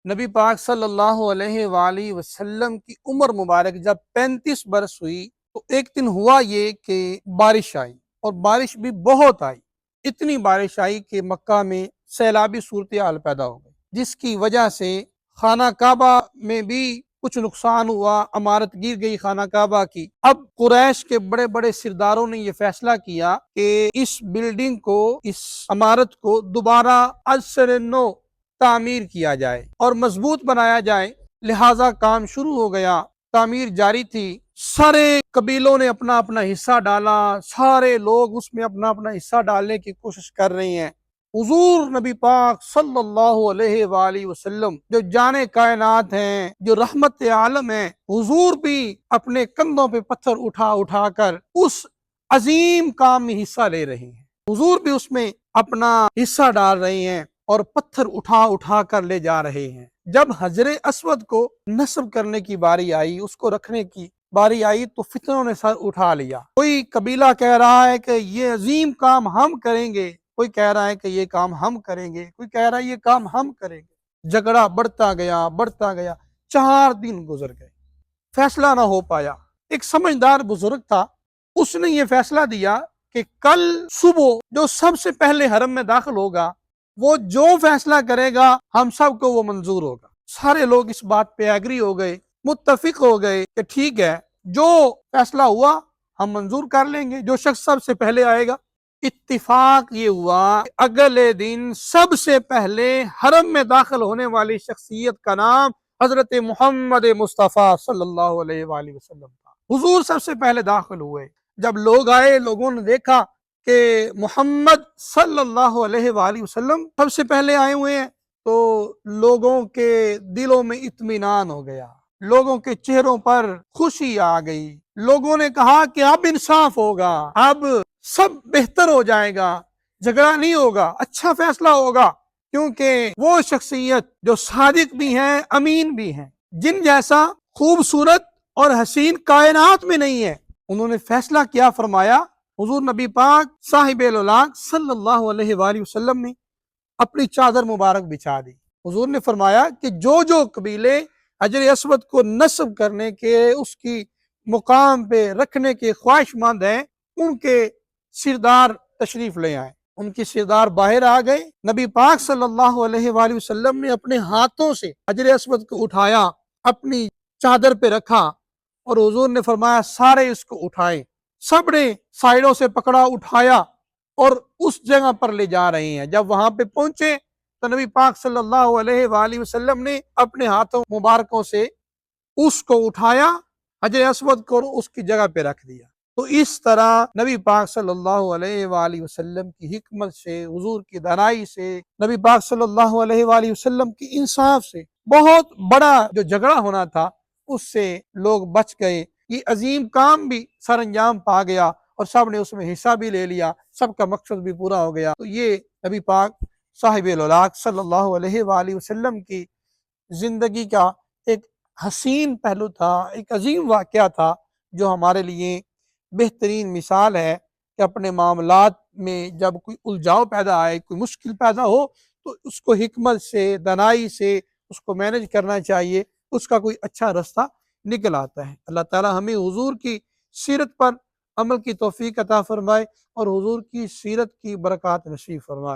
نبی پاک صلی اللہ علیہ وآلہ وسلم کی عمر مبارک جب 35 برس ہوئی تو ایک دن ہوا یہ کہ بارش آئی، اور بارش بھی بہت آئی۔ اتنی بارش آئی کہ مکہ میں سیلابی صورتحال پیدا ہو گئی، جس کی وجہ سے خانہ کعبہ میں بھی کچھ نقصان ہوا، عمارت گر گئی خانہ کعبہ کی۔ اب قریش کے بڑے بڑے سرداروں نے یہ فیصلہ کیا کہ اس بلڈنگ کو، اس عمارت کو دوبارہ از سر نو تعمیر کیا جائے اور مضبوط بنایا جائے۔ لہٰذا کام شروع ہو گیا، تعمیر جاری تھی۔ سارے قبیلوں نے اپنا اپنا حصہ ڈالا، سارے لوگ اس میں اپنا اپنا حصہ ڈالنے کی کوشش کر رہی ہیں۔ حضور نبی پاک صلی اللہ علیہ وآلہ وسلم جو جان کائنات ہیں، جو رحمت عالم ہیں، حضور بھی اپنے کندھوں پہ پتھر اٹھا اٹھا کر اس عظیم کام میں حصہ لے رہے ہیں۔ حضور بھی اس میں اپنا حصہ ڈال رہے ہیں اور پتھر اٹھا اٹھا کر لے جا رہے ہیں۔ جب حجر اسود کو نصب کرنے کی باری آئی، اس کو رکھنے کی باری آئی، تو فتنوں نے سر اٹھا لیا۔ کوئی قبیلہ کہہ رہا ہے کہ یہ عظیم کام ہم کریں گے، کوئی کہہ رہا ہے کہ یہ کام ہم کریں گے، کوئی کہہ رہا ہے یہ کام ہم کریں گے۔ جھگڑا بڑھتا گیا بڑھتا گیا، 4 دن گزر گئے، فیصلہ نہ ہو پایا۔ ایک سمجھدار بزرگ تھا، اس نے یہ فیصلہ دیا کہ کل صبح جو سب سے پہلے حرم میں داخل ہوگا، وہ جو فیصلہ کرے گا ہم سب کو وہ منظور ہوگا۔ سارے لوگ اس بات پہ ایگری ہو گئے، متفق ہو گئے کہ ٹھیک ہے، جو فیصلہ ہوا ہم منظور کر لیں گے، جو شخص سب سے پہلے آئے گا۔ اتفاق یہ ہوا کہ اگلے دن سب سے پہلے حرم میں داخل ہونے والی شخصیت کا نام حضرت محمد مصطفیٰ صلی اللہ علیہ وآلہ وسلم تھا۔ حضور سب سے پہلے داخل ہوئے۔ جب لوگ آئے، لوگوں نے دیکھا کہ محمد صلی اللہ علیہ وآلہ وسلم سب سے پہلے آئے ہوئے ہیں، تو لوگوں کے دلوں میں اطمینان ہو گیا، لوگوں کے چہروں پر خوشی آ گئی۔ لوگوں نے کہا کہ اب انصاف ہوگا، اب سب بہتر ہو جائے گا، جھگڑا نہیں ہوگا، اچھا فیصلہ ہوگا، کیونکہ وہ شخصیت جو صادق بھی ہیں، امین بھی ہیں، جن جیسا خوبصورت اور حسین کائنات میں نہیں ہے۔ انہوں نے فیصلہ کیا فرمایا، حضور نبی پاک صاحب الولاق صلی اللہ علیہ وآلہ وسلم نے اپنی چادر مبارک بچھا دی۔ حضور نے فرمایا کہ جو قبیلے حجر اسود کو نصب کرنے کے، اس کی مقام پہ رکھنے کے خواہش مند ہیں، ان کے سردار تشریف لے آئے۔ ان کی سردار باہر آ گئے۔ نبی پاک صلی اللہ علیہ وآلہ وسلم نے اپنے ہاتھوں سے حجر اسود کو اٹھایا، اپنی چادر پہ رکھا، اور حضور نے فرمایا سارے اس کو اٹھائیں۔ سب نے سائیڈوں سے پکڑا، اٹھایا، اور اس جگہ پر لے جا رہے ہیں۔ جب وہاں پہ پہنچے تو نبی پاک صلی اللہ علیہ وآلہ وسلم نے اپنے ہاتھوں مبارکوں سے اس کو اٹھایا، حجر اسود کو اس کی جگہ پہ رکھ دیا۔ تو اس طرح نبی پاک صلی اللہ علیہ وآلہ وسلم کی حکمت سے، حضور کی دانائی سے، نبی پاک صلی اللہ علیہ وآلہ وسلم کی انصاف سے بہت بڑا جو جھگڑا ہونا تھا، اس سے لوگ بچ گئے۔ یہ عظیم کام بھی سر انجام پا گیا، اور سب نے اس میں حصہ بھی لے لیا، سب کا مقصد بھی پورا ہو گیا۔ تو یہ نبی پاک صاحب الولاق صلی اللہ علیہ وآلہ وسلم کی زندگی کا ایک حسین پہلو تھا، ایک عظیم واقعہ تھا، جو ہمارے لیے بہترین مثال ہے کہ اپنے معاملات میں جب کوئی الجھاؤ پیدا آئے، کوئی مشکل پیدا ہو، تو اس کو حکمت سے، دانائی سے اس کو مینج کرنا چاہیے، اس کا کوئی اچھا رستہ نکل آتا ہے۔ اللہ تعالی ہمیں حضور کی سیرت پر عمل کی توفیق عطا فرمائے، اور حضور کی سیرت کی برکات نصیب فرمائے۔